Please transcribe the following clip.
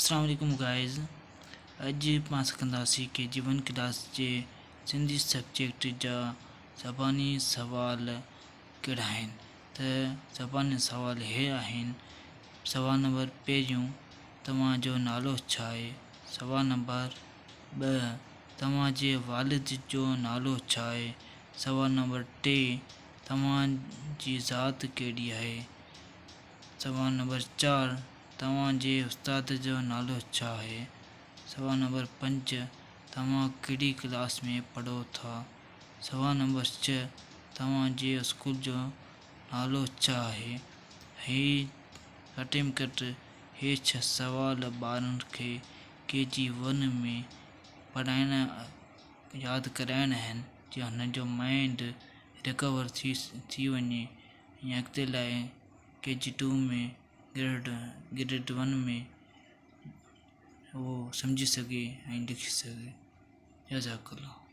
अस्सलाम वालेकुम गाइस। अॼु पाण सिखंदासीं कि जीवन क्लास जे सिंधी सब्जेक्ट जा ज़बानी सवाल कहिड़ा आहिनि। त ज़बानी सवाल हे आहिनि। सवाल नंबर पहिरियों, तव्हांजो नालो छा आहे? सवाल नंबर 2, तव्हांजे वालिद जो नालो छा आहे? सवाल नंबर 3, तव्हांजी ज़ात कहिड़ी आहे? सवाल नंबर 4, तव्हांजे उस्ताद जो नालो छा आहे? सवाल नंबर 5, तव्हां कहिड़ी क्लास में पढ़ो था? सवाल नंबर 6, तव्हांजे स्कूल जो नालो छा आहे? घटि में घटि हे 6 सवाल ॿारनि खे KG1 में यादि कराइणा आहिनि, जीअं हुन जो माइंड रिकवर थी वञे या अॻिते लाइ KG2 में ग्रेड 1 में वो समझी सके ऐं लिखी सके। जज़ाकल्लाह।